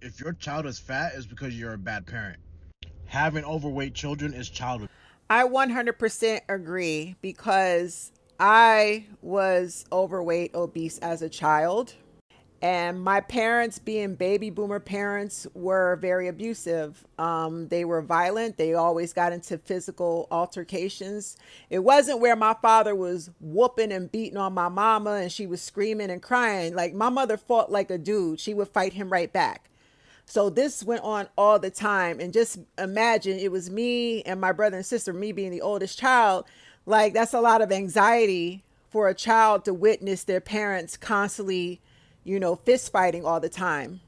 If your child is fat, it's because you're a bad parent. Having overweight children is child abuse. I 100% agree because I was overweight, obese as a child. And my parents, being baby boomer parents, were very abusive. They were violent. They always got into physical altercations. It wasn't where my father was whooping and beating on my mama and she was screaming and crying. Like my mother fought like a dude. She would fight him right back. So this went on all the time. And just imagine it was me and my brother and sister, me being the oldest child. Like that's a lot of anxiety for a child to witness their parents constantly, fist fighting all the time.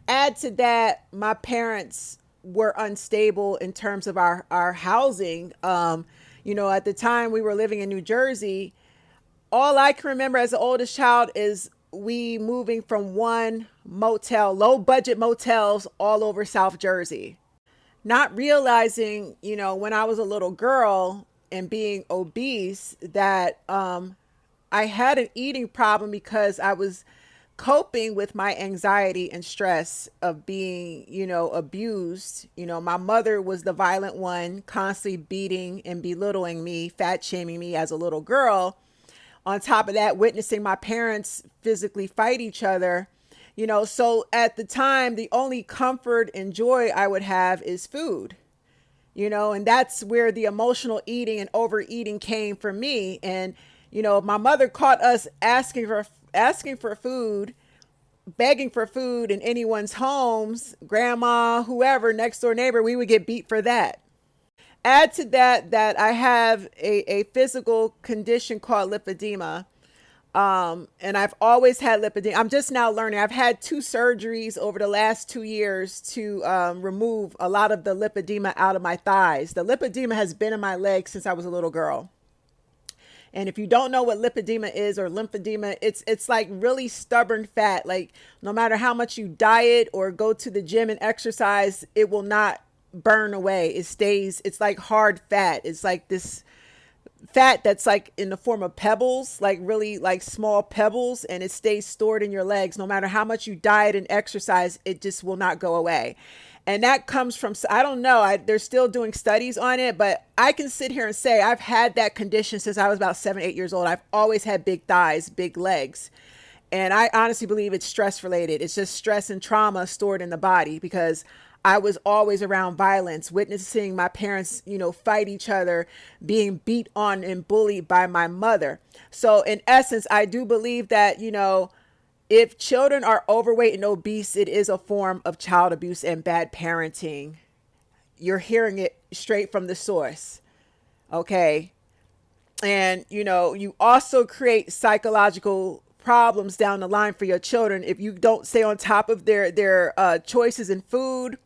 Add to that, my parents were unstable in terms of our housing. At the time we were living in New Jersey, all I can remember as the oldest child is we moving from one motel, low budget motels all over South Jersey. Not realizing, when I was a little girl and being obese, that I had an eating problem because I was coping with my anxiety and stress of being, abused. My mother was the violent one, constantly beating and belittling me, fat shaming me as a little girl. On top of that, witnessing my parents physically fight each other. So at the time, the only comfort and joy I would have is food, and that's where the emotional eating and overeating came for me. And, my mother caught us asking for food, begging for food in anyone's homes, grandma, whoever, next door neighbor, we would get beat for that. Add to that I have a physical condition called lipedema. And I've always had lipedema. I'm just now learning. I've had 2 surgeries over the last 2 years to remove a lot of the lipedema out of my thighs. The lipedema has been in my legs since I was a little girl. And if you don't know what lipedema is or lymphedema, it's like really stubborn fat. Like no matter how much you diet or go to the gym and exercise, it will not burn away. It stays, it's like hard fat. It's like this fat that's like in the form of pebbles, like really like small pebbles, and it stays stored in your legs. No matter how much you diet and exercise, it just will not go away. And that comes from, I don't know, they're still doing studies on it, but I can sit here and say I've had that condition since I was about 7, 8 years old. I've always had big thighs, big legs. And I honestly believe it's stress related. It's just stress and trauma stored in the body because I was always around violence, witnessing my parents, fight each other, being beat on and bullied by my mother. So in essence, I do believe that, if children are overweight and obese, it is a form of child abuse and bad parenting. You're hearing it straight from the source. Okay. And, you also create psychological problems down the line for your children if you don't stay on top of their choices in food,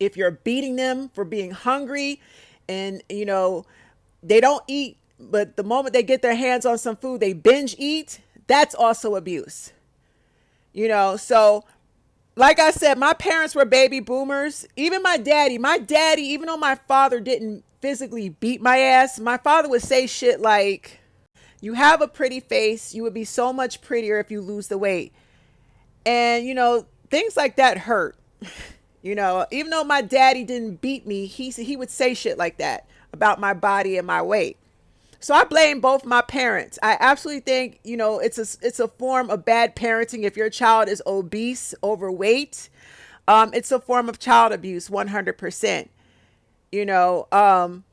if you're beating them for being hungry and, they don't eat, but the moment they get their hands on some food, they binge eat, that's also abuse. So like I said, my parents were baby boomers. Even my daddy, even though my father didn't physically beat my ass, my father would say shit like, you have a pretty face. You would be so much prettier if you lose the weight. And, things like that hurt. Even though my daddy didn't beat me, he would say shit like that about my body and my weight. So I blame both my parents. I absolutely think, it's a form of bad parenting if your child is obese, overweight. It's a form of child abuse, 100%. You know, um,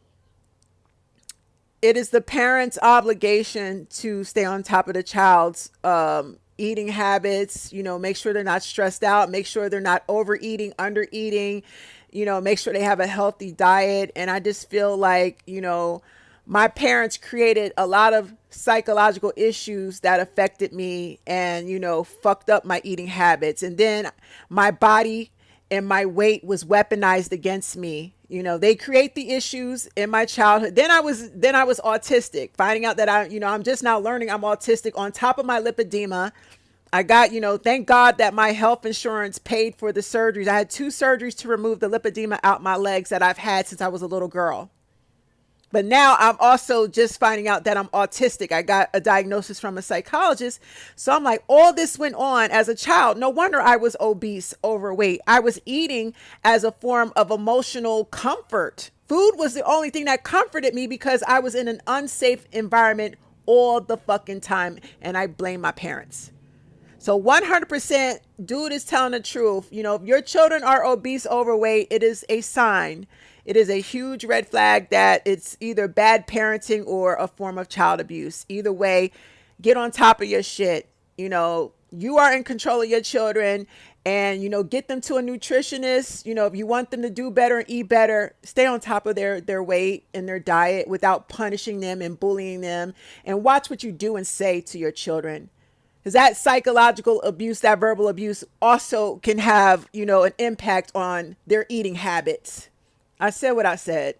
it is the parent's obligation to stay on top of the child's eating habits, make sure they're not stressed out, make sure they're not overeating, undereating, make sure they have a healthy diet. And I just feel like, my parents created a lot of psychological issues that affected me and, fucked up my eating habits. And then my body and my weight was weaponized against me. They create the issues in my childhood. Then I was autistic, finding out that I'm just now learning I'm autistic on top of my lipedema. I got, thank God that my health insurance paid for the surgeries. I had 2 surgeries to remove the lipedema out my legs that I've had since I was a little girl. But now I'm also just finding out that I'm autistic. I got a diagnosis from a psychologist. So I'm like, all this went on as a child. No wonder I was obese, overweight. I was eating as a form of emotional comfort. Food was the only thing that comforted me because I was in an unsafe environment all the fucking time. And I blame my parents. So 100% dude is telling the truth. You know, if your children are obese, overweight, it is a sign. It is a huge red flag that it's either bad parenting or a form of child abuse. Either way, get on top of your shit. You know, you are in control of your children, and, you know, get them to a nutritionist. You know, if you want them to do better and eat better, stay on top of their weight and their diet without punishing them and bullying them, and watch what you do and say to your children. Because that psychological abuse, that verbal abuse also can have, you know, an impact on their eating habits. I said what I said.